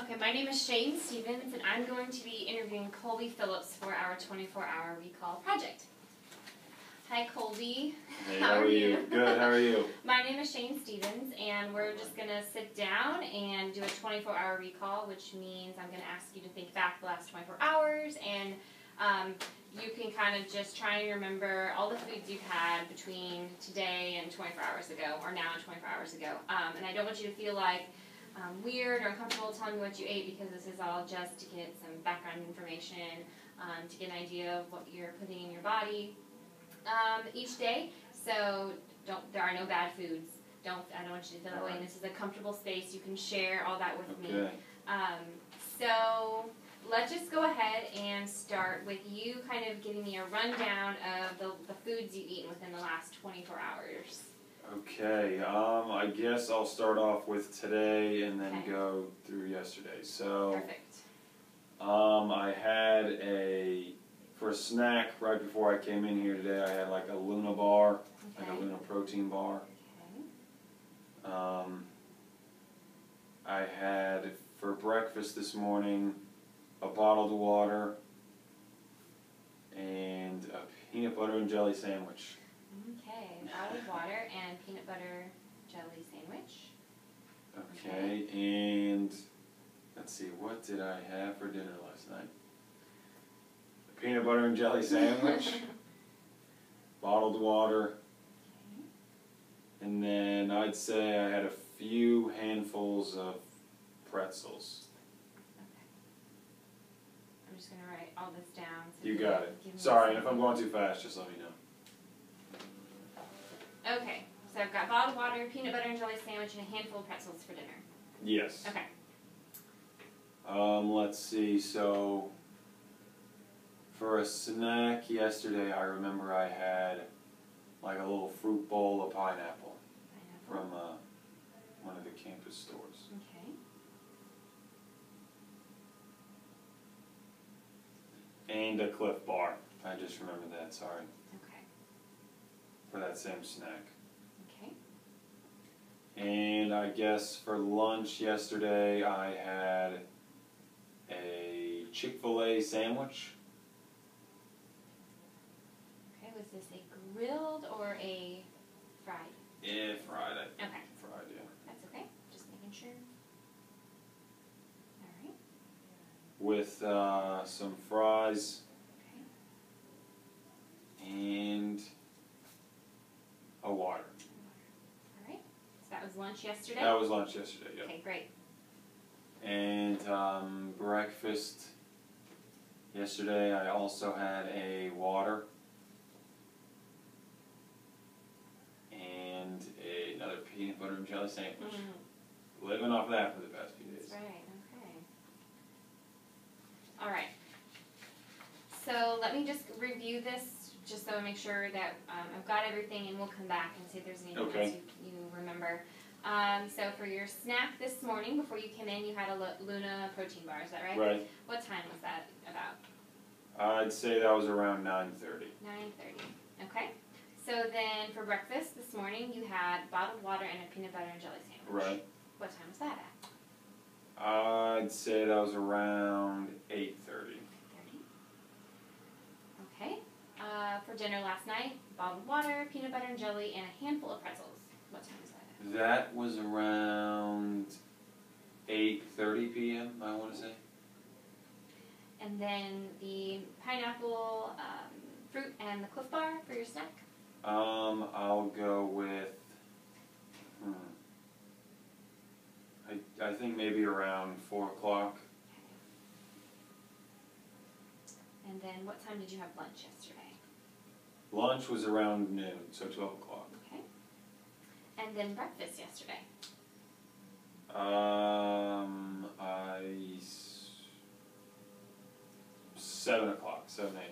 Okay, my name is Shane Stephens, and I'm going to be interviewing Colby Phillips for our 24-hour recall project. Hi, Colby. Hey, how are you? Good, how are you? My name is Shane Stephens, and we're just going to sit down and do a 24-hour recall, which means I'm going to ask you to think back the last 24 hours, and you can kind of just try and remember all the foods you've had between today and 24 hours ago, or now and 24 hours ago. And I don't want you to feel like weird or uncomfortable telling me what you ate, because this is all just to get some background information, to get an idea of what you're putting in your body each day. So there are no bad foods. I don't want you to feel that way. And this is a comfortable space. You can share all that with me. So let's just go ahead and start with you kind of giving me a rundown of the foods you've eaten within the last 24 hours. Okay, I guess I'll start off with today and then go through yesterday. So, perfect. I had for a snack right before I came in here today, I had like a Luna bar, like a Luna protein bar. Okay. I had for breakfast this morning a bottled water and a peanut butter and jelly sandwich. Okay, bottled water and peanut butter jelly sandwich. Okay, and let's see, what did I have for dinner last night? A peanut butter and jelly sandwich, bottled water, and then I'd say I had a few handfuls of pretzels. I'm just going to write all this down. So you got it. Sorry, and if I'm going too fast, just let me know. Okay, so I've got bottled water, peanut butter and jelly sandwich, and a handful of pretzels for dinner. Yes. Okay. Let's see, so for a snack yesterday, I remember I had like a little fruit bowl of pineapple. From one of the campus stores. Okay. And a Cliff Bar. I just remembered that, sorry. Okay. For that same snack. Okay. And I guess for lunch yesterday, I had a Chick-fil-A sandwich. Okay, was this a grilled or a fried? Yeah, fried. Okay. Fried, yeah. That's okay. Just making sure. All right. With some fries. Okay. And a water. All right. So that was lunch yesterday? That was lunch yesterday, yeah. Okay, great. And breakfast yesterday, I also had a water and another peanut butter and jelly sandwich. Living off that for the past few days. That's right, okay. All right. So let me just review this, just so I make sure that I've got everything, and we'll come back and see if there's anything else you remember. So for your snack this morning, before you came in, you had a Luna protein bar, is that right? Right. What time was that about? I'd say that was around 9:30. 9:30. Okay. So then for breakfast this morning, you had bottled water and a peanut butter and jelly sandwich. Right. What time was that at? I'd say that was around 8:30. Okay. For dinner last night, bottled water, peanut butter and jelly, and a handful of pretzels. What time was that at? That was around 8:30 p.m., I want to say. And then the pineapple, fruit, and the Cliff Bar for your snack? I'll go with, I think maybe around 4 o'clock. And then what time did you have lunch yesterday? Lunch was around noon, so 12 o'clock. Okay. And then breakfast yesterday? 7 o'clock, 7 a.m.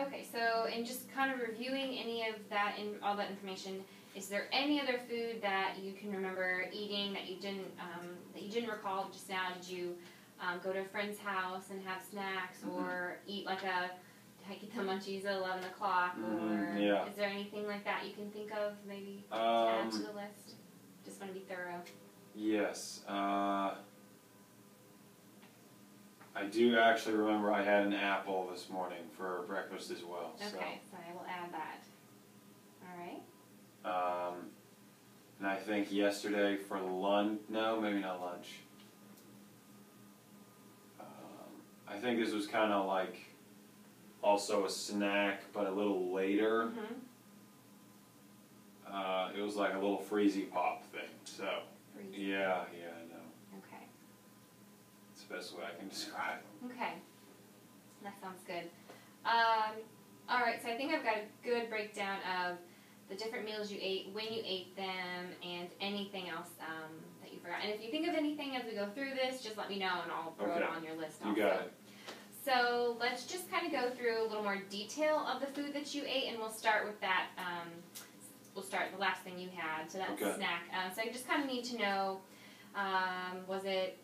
Okay, so in just kind of reviewing any of that, all that information, is there any other food that you can remember eating that you didn't recall just now? Did you go to a friend's house and have snacks, or eat like get the munchies at 11 o'clock, or yeah. Is there anything like that you can think of maybe to add to the list? Just want to be thorough. Yes. I do actually remember I had an apple this morning for breakfast as well. Okay, so I will add that. All right. And I think yesterday for lunch, no, maybe not lunch. I think this was kind of like also a snack, but a little later. Mm-hmm. It was like a little freezy pop thing. So, Freezy. yeah, I know. Okay. It's the best way I can describe them. Okay. That sounds good. All right, so I think I've got a good breakdown of the different meals you ate, when you ate them, and anything else that you forgot. And if you think of anything as we go through this, just let me know and I'll throw it on your list also. You got it. So let's just kind of go through a little more detail of the food that you ate, and we'll start with that. We'll start the last thing you had, so that's snack. So I just kind of need to know, how was it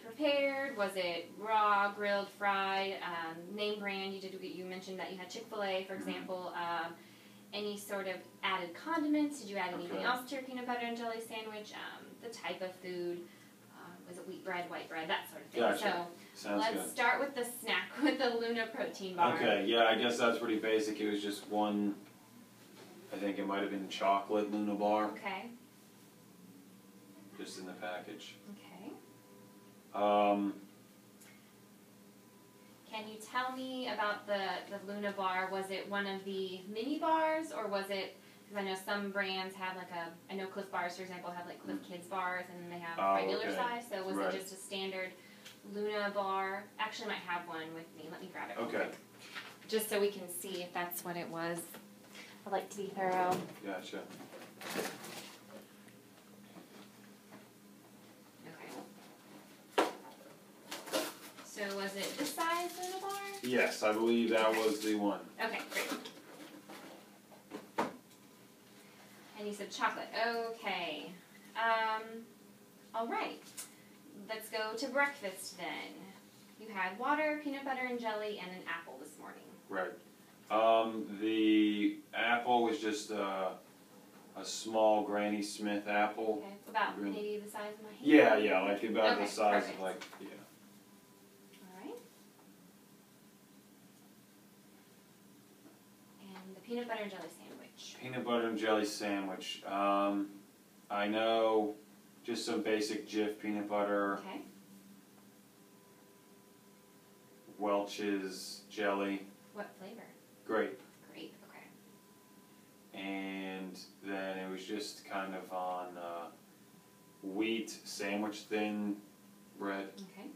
prepared? Was it raw, grilled, fried? Name brand? You mentioned that you had Chick-fil-A, for example. Any sort of added condiments? Did you add anything else to your peanut butter and jelly sandwich? The type of food? Was it wheat bread, white bread, that sort of thing? Gotcha. So let's start with the snack, with the Luna protein bar. Okay, yeah, I guess that's pretty basic. It was just one, I think it might have been chocolate Luna bar. Okay. Just in the package. Okay. Can you tell me about the Luna bar? Was it one of the mini bars, or was it, because I know some brands have like I know Cliff Bars, for example, have like Cliff Kids bars, and then they have regular size, so was it just a standard Luna bar? Actually, I might have one with me. Let me grab it real quick. Just so we can see if that's what it was. I like to be thorough. Gotcha. So was it this size Luna bar? Yes, I believe that was the one. Okay, great. And you said chocolate. Okay. All right. Let's go to breakfast then. You had water, peanut butter and jelly, and an apple this morning. Right. The apple was just a small Granny Smith apple. Okay, about maybe the size of my hand? Yeah, like about the size of like, Alright. And the peanut butter and jelly sandwich. Peanut butter and jelly sandwich. I know just some basic Jif peanut butter. Okay. Welch's jelly. What flavor? Grape. Grape, okay. And then it was just kind of on wheat sandwich thin bread. Okay.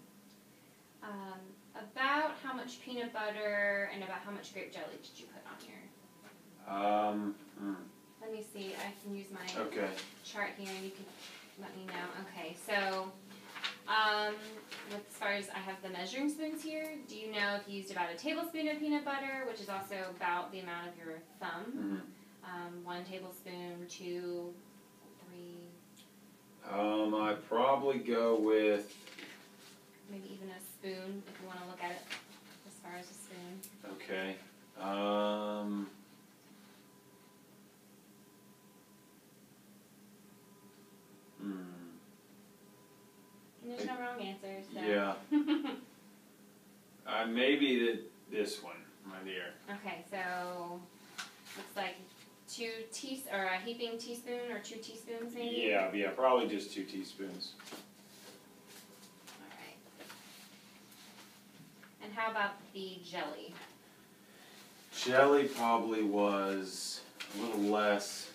About how much peanut butter and about how much grape jelly did you put on here? Let me see. I can use my chart here and you can let me know. Okay, so as far as I have the measuring spoons here, do you know if you used about a tablespoon of peanut butter, which is also about the amount of your thumb? 1 tablespoon, 2, 3. I'd probably go with maybe even a spoon if you want to look at it as far as a spoon. Okay. And there's no wrong answers. So. Yeah. Maybe this one, my dear. Okay, so looks like a heaping teaspoon or 2 teaspoons maybe? Yeah, probably just 2 teaspoons. Alright. And how about the jelly? Jelly probably was a little less.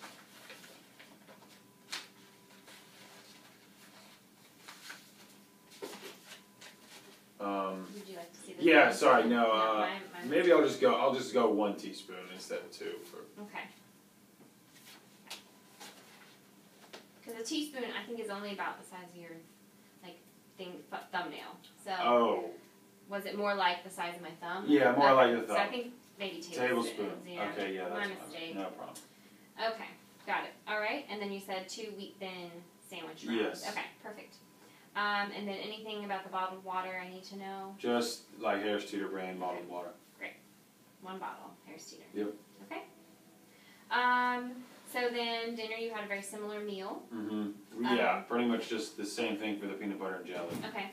Would you like to see this? Yeah, sorry, no. Mine maybe I'll just go 1 teaspoon instead of 2. Okay. Because a teaspoon, I think, is only about the size of your thumbnail. So. Was it more like the size of my thumb? Yeah, more like your thumb. So I think maybe tablespoons. Yeah. Okay, yeah, that's my mistake. No problem. Okay, got it. All right, and then you said 2 wheat thin sandwich rounds. Yes. Okay, perfect. And then anything about the bottled water I need to know? Just like Harris Teeter brand bottled water. Great. 1 bottle, Harris Teeter. Yep. Okay. So then dinner, you had a very similar meal. Mm-hmm. Yeah, pretty much just the same thing for the peanut butter and jelly. Okay.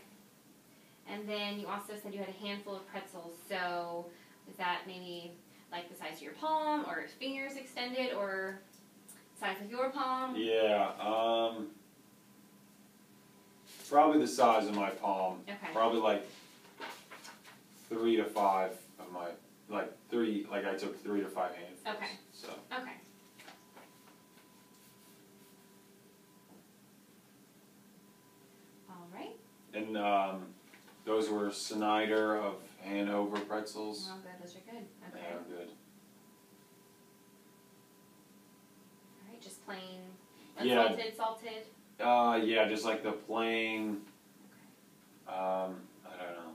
And then you also said you had a handful of pretzels. So is that maybe like the size of your palm, or fingers extended, or size of your palm? Yeah, probably the size of my palm. Okay. Probably like 3 to 5 of my, like I took 3 to 5 handfuls. Okay. So. Okay. All right. And those were Snyder of Hanover pretzels. Oh, good. Those are good. Okay. They are good. All right. Just plain Yeah. salted. Yeah, just like the plain. I don't know.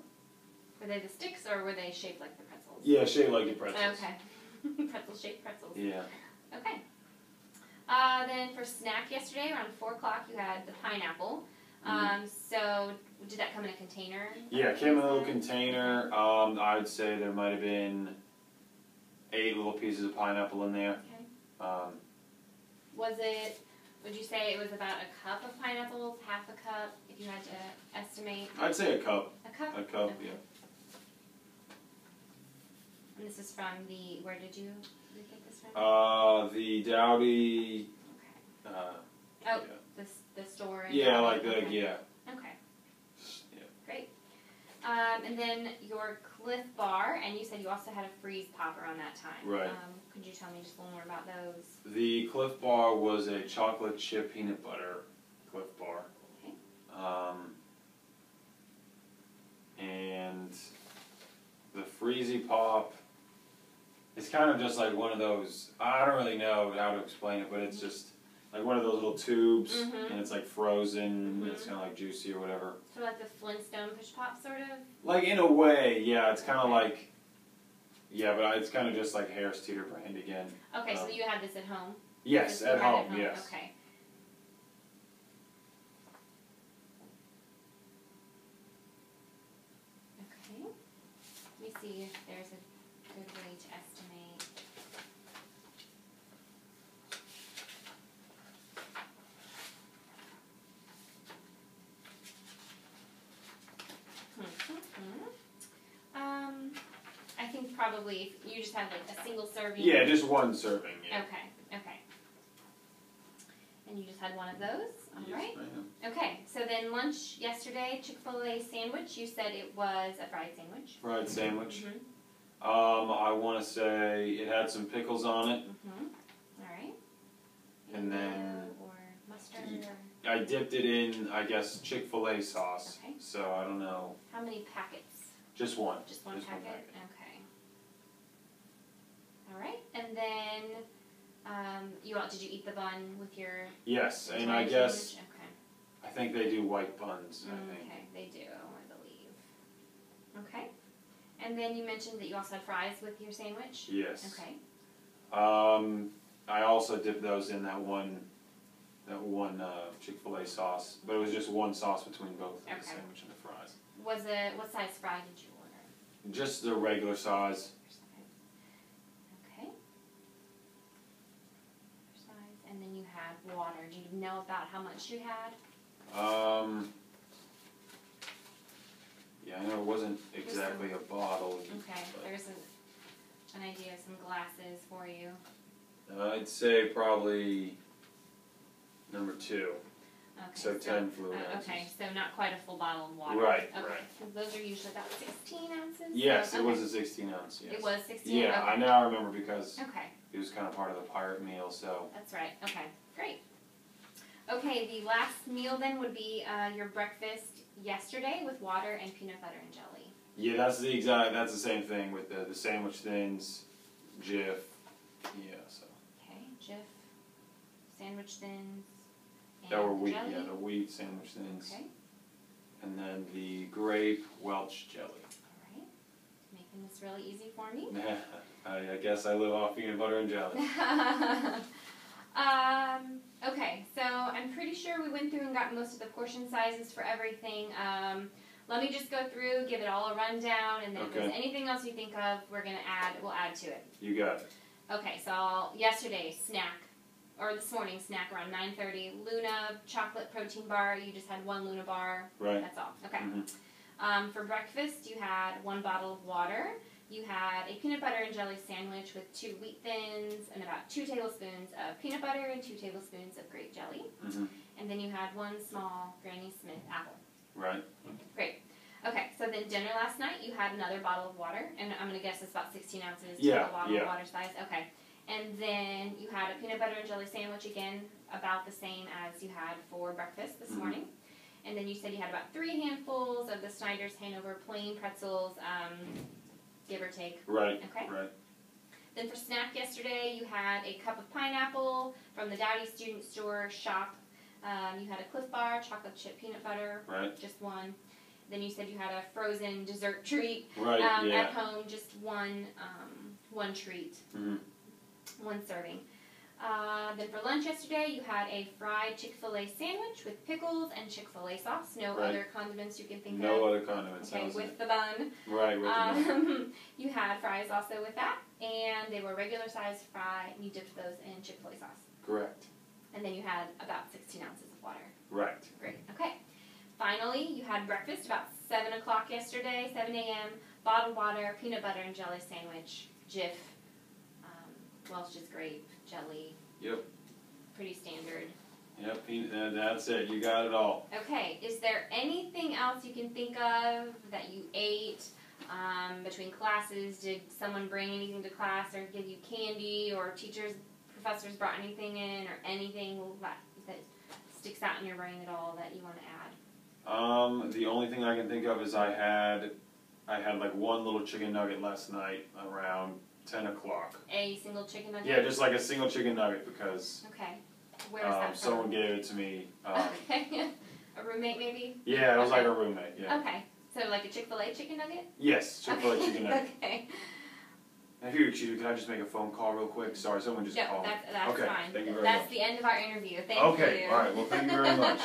Were they the sticks, or were they shaped like the pretzels? Yeah, shaped like the pretzels. Okay. Pretzel-shaped pretzels. Yeah. Okay. Then for snack yesterday, around 4 o'clock, you had the pineapple. So did that come in a container? Yeah, it came in a little container. I would say there might have been 8 little pieces of pineapple in there. Okay. Would you say it was about a cup of pineapples, half a cup, if you had to estimate? I'd say a cup. A cup? A cup, Okay. yeah. And this is from where did you get this from? The Dowdy. Okay. Yeah. The store? Yeah, like okay. yeah. Okay. Yeah. Great. And then your Cliff Bar, and you said you also had a freeze pop around that time. Right. Could you tell me just a little more about those? The Cliff Bar was a chocolate chip peanut butter Cliff Bar. Okay. And the Freezy Pop, it's kind of just like one of those, I don't really know how to explain it, but it's just like one of those little tubes, and it's like frozen, and it's kind of like juicy or whatever. So like the Flintstone push pop, sort of? Like in a way, yeah, it's kind of like, yeah, but it's kind of just like Harris Teeter brand again. Okay, so you had this at home? Yes, at home, yes. Okay. Okay. Let me see if there's a good way to estimate. I think probably you just had like a single serving. Yeah, just one serving, yeah. Okay. And you just had one of those? Yes, Alright. ma'am. Okay, so then lunch yesterday, Chick-fil-A sandwich, you said it was a fried sandwich. Fried sandwich. Mm-hmm. I want to say it had some pickles on it. Mm-hmm. Alright. And then or mustard or... I dipped it in, I guess, Chick-fil-A sauce. Okay. So I don't know. How many packets? Just one. Just one packet? Okay. Alright, and then did you eat the bun with your... Yes, and I guess, sandwich? Okay. I think they do white buns, I think. Okay, they do, I believe. Okay. And then you mentioned that you also had fries with your sandwich? Yes. Okay. I also dipped those in that one Chick-fil-A sauce, but it was just one sauce between both the sandwich and the fries. What size fry did you order? Just the regular size. Okay. Size, and then you had water. Do you know about how much you had? Yeah, I know it wasn't exactly a bottle. Okay, there's an idea of some glasses for you. I'd say probably number 2. Okay, so 10 fluid ounces. Okay, so not quite a full bottle of water. Right, okay. right. So those are usually about 16 ounces? Yes, so, it was a 16 ounce, yes. It was 16? Yeah, okay. I now remember because Okay. it was kind of part of the pirate meal, so. That's right, okay, great. Okay, the last meal then would be your breakfast yesterday with water and peanut butter and jelly. Yeah, that's the same thing with the sandwich thins, Jif, yeah, so. Okay, Jif, sandwich thins, and That were wheat, jelly. yeah, the wheat sandwich thins. Okay. And then the grape Welch jelly. Alright, making this really easy for me. I guess I live off peanut butter and jelly. Okay, so I'm pretty sure we went through and got most of the portion sizes for everything. Let me just go through, give it all a rundown, and then if there's anything else you think of, we'll add to it. You got it. Okay, so yesterday, snack. or this morning snack around 9:30. Luna chocolate protein bar. You just had one Luna bar. Right. That's all. Okay. Mm-hmm. For breakfast, you had one bottle of water. You had a peanut butter and jelly sandwich with 2 wheat thins and about 2 tablespoons of peanut butter and 2 tablespoons of grape jelly. Mm-hmm. And then you had 1 small Granny Smith apple. Right. Great. Okay, so then dinner last night, you had another bottle of water, and I'm going to guess it's about 16 ounces Yeah, total bottle yeah. of water size. Okay. And then you had a peanut butter and jelly sandwich again, about the same as you had for breakfast this morning. And then you said you had about 3 handfuls of the Snyder's Hanover plain pretzels, give or take. Right. Okay. Right. Then for snack yesterday, you had a cup of pineapple from the Dowdy Student Store shop. You had a Cliff Bar, chocolate chip peanut butter, Right. just one. Then you said you had a frozen dessert treat Right. Yeah. at home, just one treat, Mm-hmm. 1 serving. Then for lunch yesterday, you had a fried Chick-fil-A sandwich with pickles and Chick-fil-A sauce. No Right. other condiments you can think of. No other condiments. Okay, with the bun. Right. With the bun. You had fries also with that, and they were regular sized fry, and you dipped those in Chick-fil-A sauce. Correct. And then you had about 16 ounces of water. Right. Great. Okay. Finally, you had breakfast about 7 o'clock yesterday, 7 a.m., bottled water, peanut butter and jelly sandwich, Jif, Welch's grape, jelly. Yep. Pretty standard. Yep. That's it. You got it all. Okay. Is there anything else you can think of that you ate between classes? Did someone bring anything to class or give you candy, or teachers, professors brought anything in, or anything that sticks out in your brain at all that you want to add? The only thing I can think of is I had like one little chicken nugget last night around 10 o'clock. A single chicken nugget? Yeah, just like a single chicken nugget because Okay. Where is that from? someone gave it to me. Okay. A roommate maybe? Yeah, it was Okay. like a roommate, yeah. Okay. So like a Chick-fil-A chicken nugget? Yes, Chick-fil-A Okay. chicken nugget. Okay. If you excuse me, can I just make a phone call real quick? Sorry, someone just No, called. that's Okay, fine. thank you very That's much. the end of our interview. Thank you. Okay, all right, well, thank you very much.